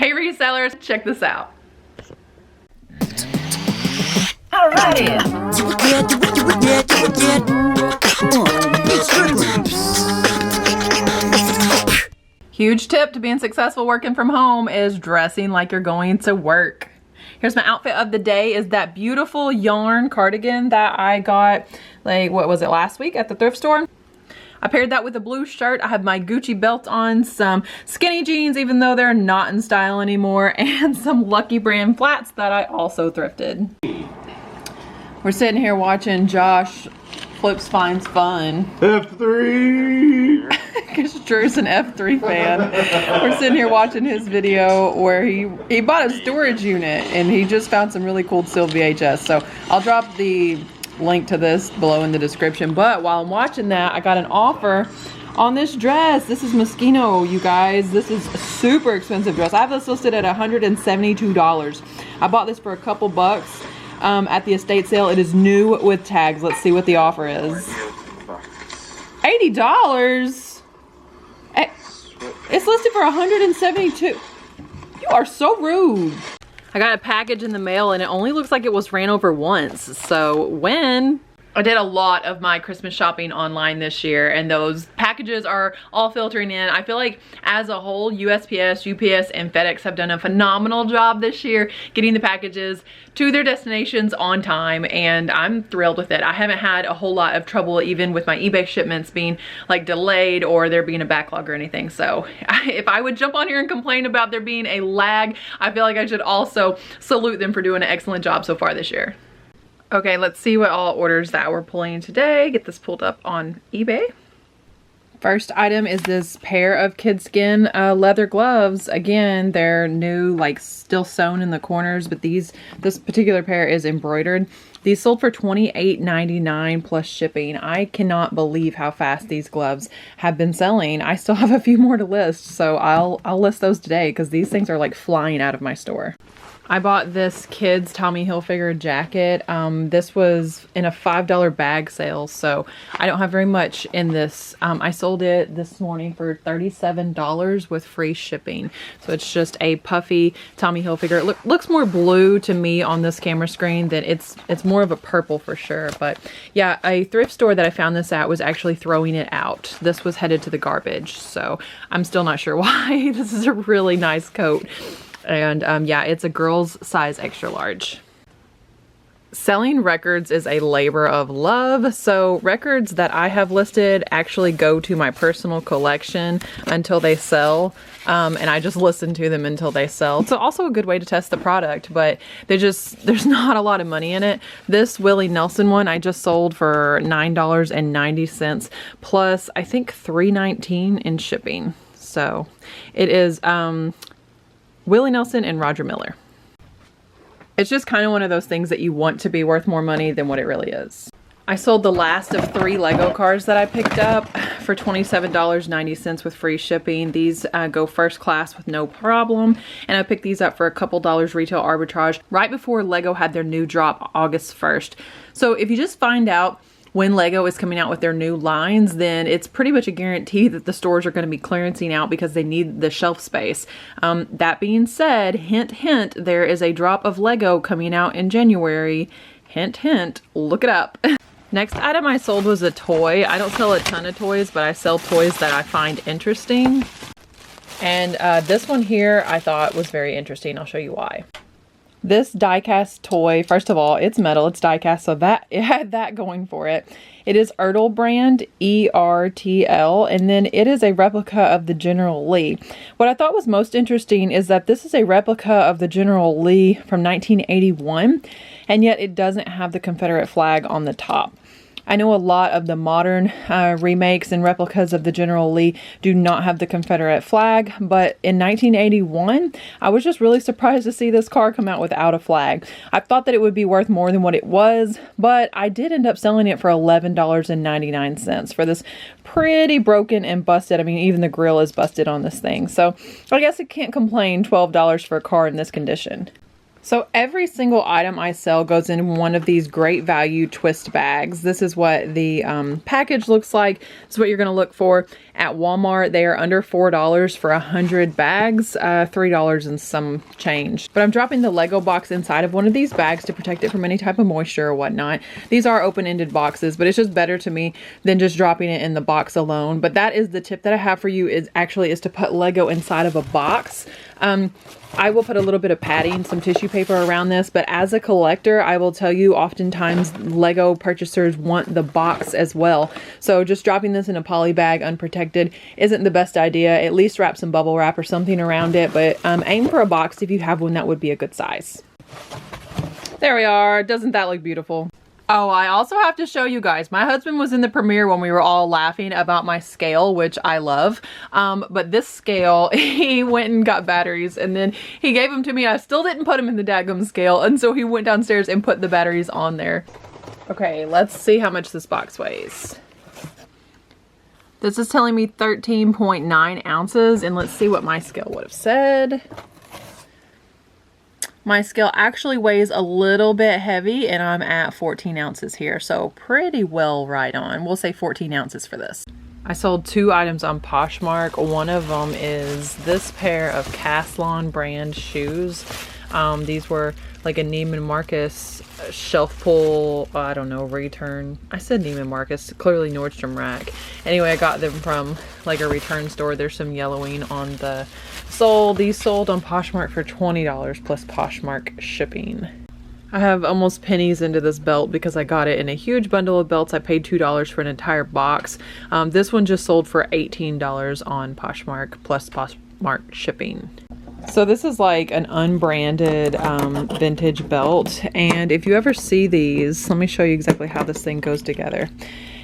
Hey resellers, check this out. Alrighty. Huge tip to being successful working from home is dressing like you're going to work. Here's my outfit of the day, is that beautiful yarn cardigan that I got, like, what was it, last week at the thrift store? I paired that with a blue shirt. I have my Gucci belt on, some skinny jeans, even though they're not in style anymore, and some Lucky Brand flats that I also thrifted. We're sitting here watching Josh Flips Finds Fun. F3! Because Drew's an F3 fan. We're sitting here watching his video where he bought a storage unit and he just found some really cool still VHS. So I'll drop the link to this below in the description. But while I'm watching that, I got an offer on this dress. This is Moschino, you guys. This is a super expensive dress. I have this listed at $172. I bought this for a couple bucks at the estate sale. It is new with tags. Let's see what the offer is. $80? It's listed for $172. You are so rude. I got a package in the mail and it only looks like it was ran over once. So when? I did a lot of my Christmas shopping online this year and those packages are all filtering in. I feel like as a whole, USPS, UPS, and FedEx have done a phenomenal job this year getting the packages to their destinations on time, and I'm thrilled with it. I haven't had a whole lot of trouble even with my eBay shipments being like delayed or there being a backlog or anything. So if I would jump on here and complain about there being a lag, I feel like I should also salute them for doing an excellent job so far this year. Okay, let's see what all orders that we're pulling today. Get this pulled up on eBay. First item is this pair of kidskin leather gloves. Again, they're new, like still sewn in the corners, but this particular pair is embroidered. These sold for $28.99 plus shipping. I cannot believe how fast these gloves have been selling. I still have a few more to list, so I'll list those today because these things are like flying out of my store. I bought this kids Tommy Hilfiger jacket. This was in a $5 bag sale, so I don't have very much in this. I sold it this morning for $37 with free shipping. So it's just a puffy Tommy Hilfiger. It looks more blue to me on this camera screen than it's more of a purple for sure. But yeah, a thrift store that I found this at was actually throwing it out. This was headed to the garbage, so I'm still not sure why. This is a really nice coat. And yeah, it's a girl's size extra large. Selling records is a labor of love. So records that I have listed actually go to my personal collection until they sell. And I just listen to them until they sell. It's also a good way to test the product, but there's not a lot of money in it. This Willie Nelson one I just sold for $9.90 plus I think $3.19 in shipping. So it is Willie Nelson and Roger Miller. It's just kind of one of those things that you want to be worth more money than what it really is. I sold the last of 3 Lego cars that I picked up for $27.90 with free shipping. These go first class with no problem. And I picked these up for a couple dollars retail arbitrage right before Lego had their new drop August 1st. So if you just find out when Lego is coming out with their new lines, then it's pretty much a guarantee that the stores are going to be clearancing out because they need the shelf space. That being said, hint, hint, there is a drop of Lego coming out in January. Hint, hint, look it up. Next item I sold was a toy. I don't sell a ton of toys, but I sell toys that I find interesting. And this one here I thought was very interesting. I'll show you why. This die-cast toy, first of all, it's metal, it's die-cast, so that it had that going for it. It is Ertl brand, E-R-T-L, and then it is a replica of the General Lee. What I thought was most interesting is that this is a replica of the General Lee from 1981, and yet it doesn't have the Confederate flag on the top. I know a lot of the modern remakes and replicas of the General Lee do not have the Confederate flag, but in 1981, I was just really surprised to see this car come out without a flag. I thought that it would be worth more than what it was, but I did end up selling it for $11.99 for this pretty broken and busted. I mean, even the grill is busted on this thing. So I guess I can't complain, $12 for a car in this condition. So every single item I sell goes in one of these great value twist bags. This is what the package looks like. This is what you're going to look for. At Walmart, they are under $4 for 100 bags, $3 and some change. But I'm dropping the Lego box inside of one of these bags to protect it from any type of moisture or whatnot. These are open-ended boxes, but it's just better to me than just dropping it in the box alone. But that is the tip that I have for you, is to put Lego inside of a box. I will put a little bit of padding, some tissue paper around this, but as a collector, I will tell you, oftentimes Lego purchasers want the box as well. So just dropping this in a poly bag unprotected isn't the best idea. At least wrap some bubble wrap or something around it, but aim for a box. If you have one, that would be a good size. There we are. Doesn't that look beautiful? Oh, I also have to show you guys, my husband was in the premiere when we were all laughing about my scale, which I love. But this scale, he went and got batteries and then he gave them to me. I still didn't put them in the daggum scale. And so he went downstairs and put the batteries on there. Okay, let's see how much this box weighs. This is telling me 13.9 ounces, and let's see what my scale would have said. My scale actually weighs a little bit heavy, and I'm at 14 ounces here, so pretty well right on. We'll say 14 ounces for this. I sold 2 items on Poshmark. One of them is this pair of Caslon brand shoes. These were like a Neiman Marcus shelf pull, I don't know, return. I said Neiman Marcus, clearly Nordstrom Rack. Anyway, I got them from like a return store. There's some yellowing on the sole. These sold on Poshmark for $20 plus Poshmark shipping. I have almost pennies into this belt because I got it in a huge bundle of belts. I paid $2 for an entire box. This one just sold for $18 on Poshmark plus Poshmark shipping. So this is like an unbranded vintage belt, and if you ever see these, let me show you exactly how this thing goes together.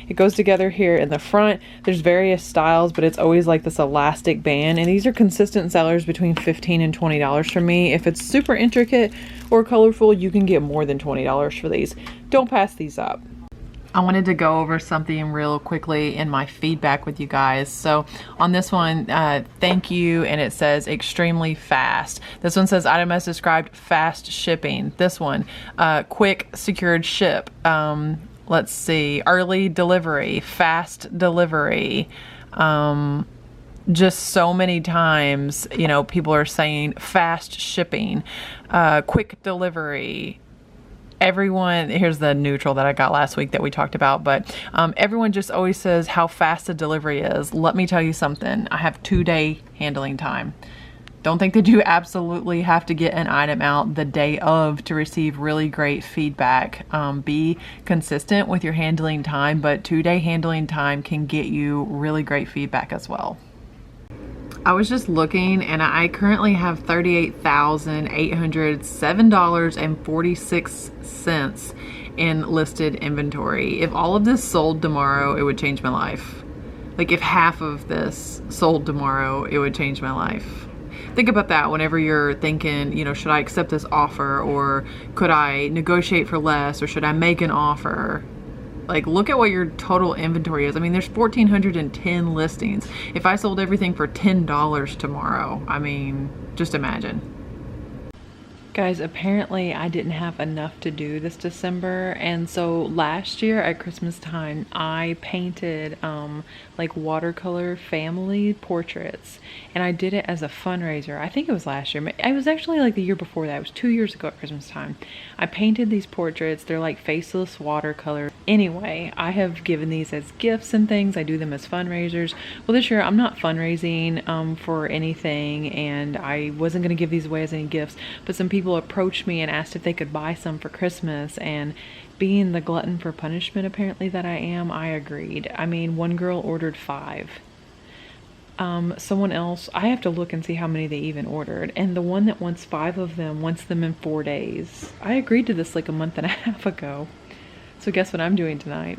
It goes together here in the front. There's various styles, but it's always like this elastic band, and these are consistent sellers between $15 and $20 for me. If it's super intricate or colorful, you can get more than $20 for these. Don't pass these up. I wanted to go over something real quickly in my feedback with you guys. So on this one, thank you, and it says extremely fast. This one says item as described, fast shipping. This one, quick secured ship. Let's see, early delivery, fast delivery. Just so many times, you know, people are saying fast shipping, quick delivery. Everyone, here's the neutral that I got last week that we talked about, but everyone just always says how fast the delivery is. Let me tell you something. I have 2-day handling time. Don't think that you absolutely have to get an item out the day of to receive really great feedback. Be consistent with your handling time, but 2-day handling time can get you really great feedback as well. I was just looking, and I currently have $38,807.46 in listed inventory. If all of this sold tomorrow, it would change my life. Like if half of this sold tomorrow, it would change my life. Think about that whenever you're thinking, you know, should I accept this offer, or could I negotiate for less, or should I make an offer? Like, look at what your total inventory is. I mean, there's 1,410 listings. If I sold everything for $10 tomorrow, I mean, just imagine. Guys, apparently I didn't have enough to do this December, and so last year at Christmas time I painted like watercolor family portraits, and I did it as a fundraiser. I think it was last year. It was actually like the year before that. It was 2 years ago at Christmas time. I painted these portraits. They're like faceless watercolor. Anyway, I have given these as gifts and things. I do them as fundraisers. Well, this year I'm not fundraising for anything, and I wasn't going to give these away as any gifts, but some people approached me and asked if they could buy some for Christmas, and being the glutton for punishment apparently that I am, I agreed. I mean, one girl ordered 5. Someone else, I have to look and see how many they even ordered, and the one that wants 5 of them wants them in 4 days. I agreed to this like a month and a half ago. So guess what I'm doing tonight?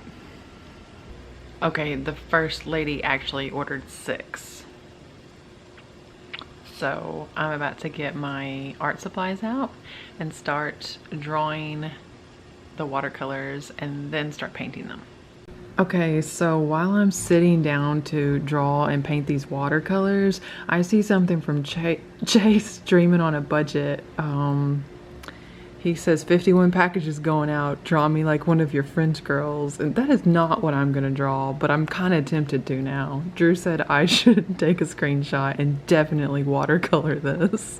Okay, the first lady actually ordered 6. So I'm about to get my art supplies out and start drawing the watercolors and then start painting them. Okay, so while I'm sitting down to draw and paint these watercolors, I see something from Chase Dreaming on a Budget. He says 51 packages going out. Draw me like one of your French girls. And that is not what I'm gonna draw, but I'm kind of tempted to now. Drew said I should take a screenshot and definitely watercolor this.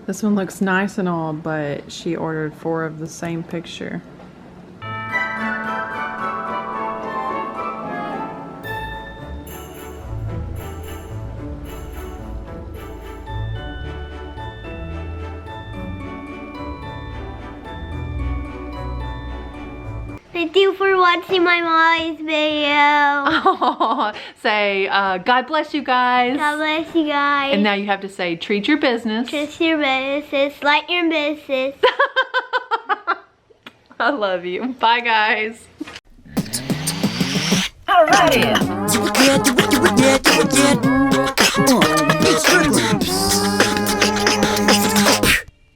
This one looks nice and all, but she ordered 4 of the same picture. Thank you for watching my Molly's video. Oh, say, God bless you guys. God bless you guys. And now you have to say, treat your business. Trust your business, like your business. I love you. Bye, guys. Alrighty.